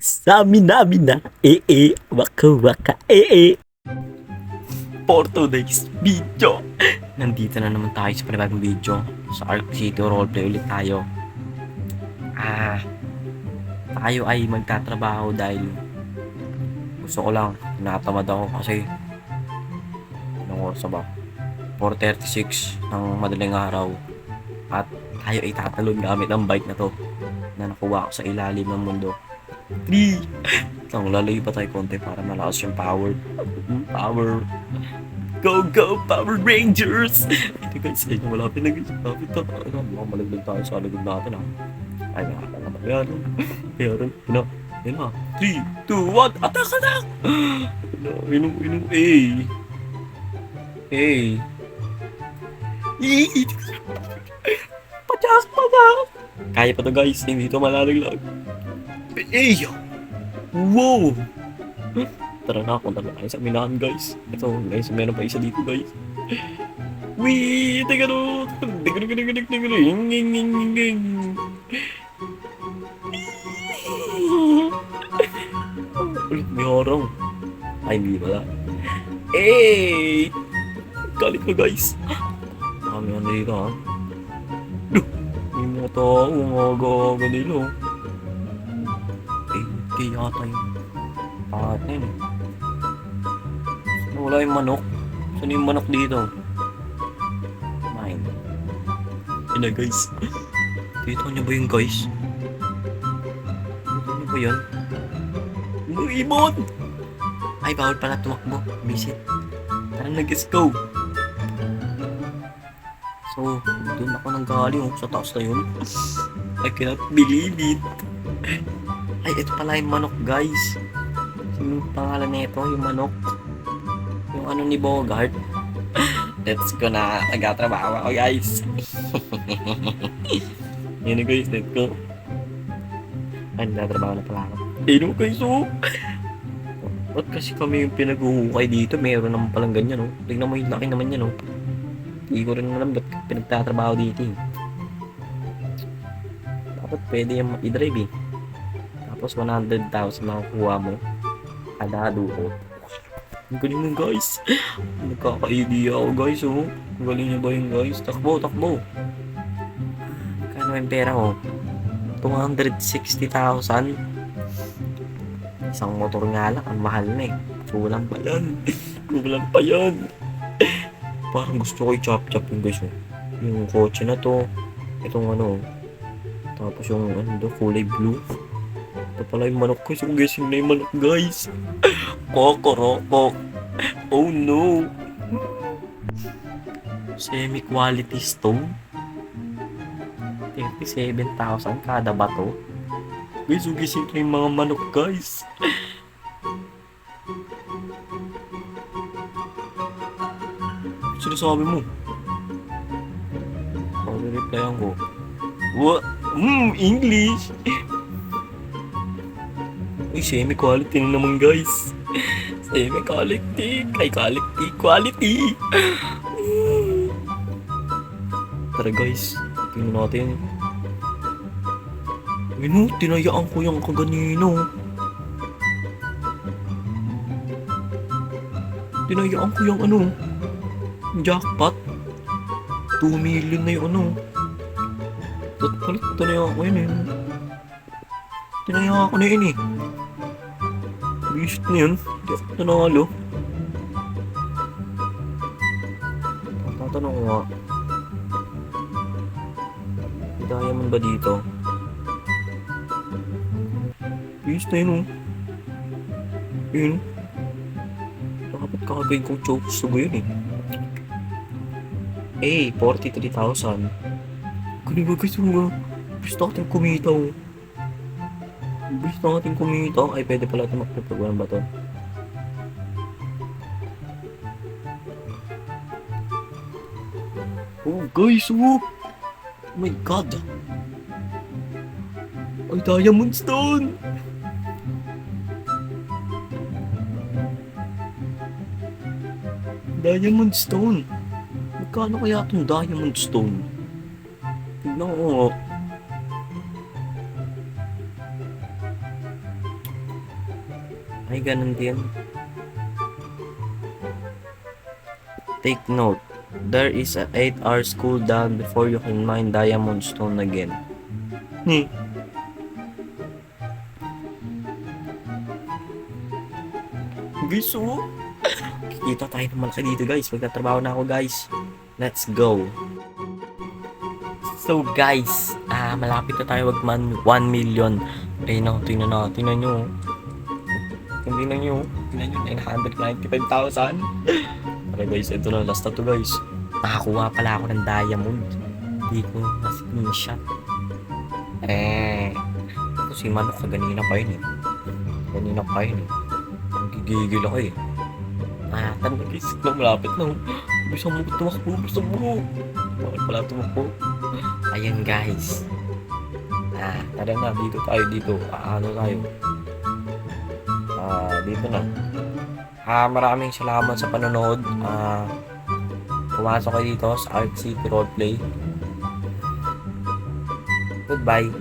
Samina-mina, waka waka, for today's video. Nandito na naman tayo sa panibagong video. Sa Ark City roleplay ulit tayo. Tayo ay magtatrabaho dahil gusto ko lang, natamad ako kasi anong oras na ba? 4:36 ng madaling araw. At tayo ay tatalon gamit ang bike na to na nakuha ko sa ilalim ng mundo. 3 Lang, lalayo pa tayo konti para malakas yung power. Go, go, Power Rangers! Ito guys, ayun, malapit na guys. Malapit na. Mukhang malaglag tayo sa likod natin Ay, nakaka naman yan. Meron, yun na. 3, 2, 1, attack! Inong, Pajas! Kaya pa to guys, hindi to malalaglag. Wow! Tara na, punta na tayo sa minahan guys. Ito guys, meron pa isa dito guys. Wee! Teka no! Ulit may horong. Ay, hindi pala. Galit na guys. Kami yan dito May mga tao, mga nila kaya yata yung atin. Wala yung manok. Saan yung manok dito? Mine. Yun na guys. Dito nyo ba yung guys? Dito nyo ba yun? Yung ibon! Ay, bawal pala tumakbo. Visit. Tara na, let's go. So, doon ako nang galing sa taas na yun. I cannot believe it. Ay, ito pala yung manok guys. Yung pangalan nito, yung manok. Yung ano ni Bogart. Let's go na. Nagtatrabaho ako guys. Yan na guys, let's go. Ay, nagtatrabaho na pala ako. Ayun guys Ba't kasi kami yung pinag-uhukay dito? Meron naman palang ganyan Tignan mo yung laki naman yan Hindi ko rin alam ba't pinagtatrabaho dito Dapat pwede yung i-drive Tapos 100,000 makukuha mo kada duo. Ang galing mo guys. Nagkaka-idea ako guys Ang galing niya ba yun guys? Takbo. Kano yung pera ko? 260,000. Isang motor nga lang. Ang mahal na Kulang pa yan. Parang gusto ko i-chop yung guys Yung kotse na to. Itong Tapos yung kulay blue. Ito pala yung manok guys. Kung guessing na yung manok guys. Kokoroko. Oh no. Semi-quality stone. 37,000 kada bato. Guys, ugising na yung mga manok guys. Sinasabi mo? Pag-replyan ko. What? English. Uy, semi-quality na naman guys. Semi-quality. Quality. Tara guys, tingnan natin. Tinayaan ko yung kaganino. Tinayaan ko yung jackpot. 2 million na yung Tinayaan ko yun Tinayaan ko na yun Bisit na yun. Hindi ako nanalo. Tatanong ko nga. May diamond ba dito? Bisit na yun Yun Dapat kakagayin kong chokes to yun 43,000. Ganun ba guys Bisit natin kumita Bilis na natin kumita. Ay, pwede pala ito mag-program ba ito? Oh, guys, Oh my God! Ay, Diamond Stone! Diamond Stone! Magkano kaya itong Diamond Stone? Tignan ko Ay, ganun din. Take note. There is a 8 hours cooldown before you can mine diamond stone again. Hmm. Guys, oh. Kikita tayo ng malaki dito, guys. Magtatrabaho na ako, guys. Let's go. So, guys, malapit na tayo wag 1 million. Ayun na, tingnan na. Tingnan nyo. Tingnan nyo. Tingnan nyo, 995,000. Okay, guys, ito na. Last na to, guys. Nakakuha pala ako ng diamond. Hindi ko na-screenshot. Ito si Manok, kanina pa yun eh. Kanina pa yun eh. Ang gigigil ako eh. Tanda guys, malapit na. Bisa mo tumakbo, bisa mo. Bakit pala tumakbo? Ayan guys. Tara na, dito tayo, dito. Ano tayo? Dito na. Maraming salamat sa panonood. Pumasok kayo dito sa Arc City Roleplay. Goodbye.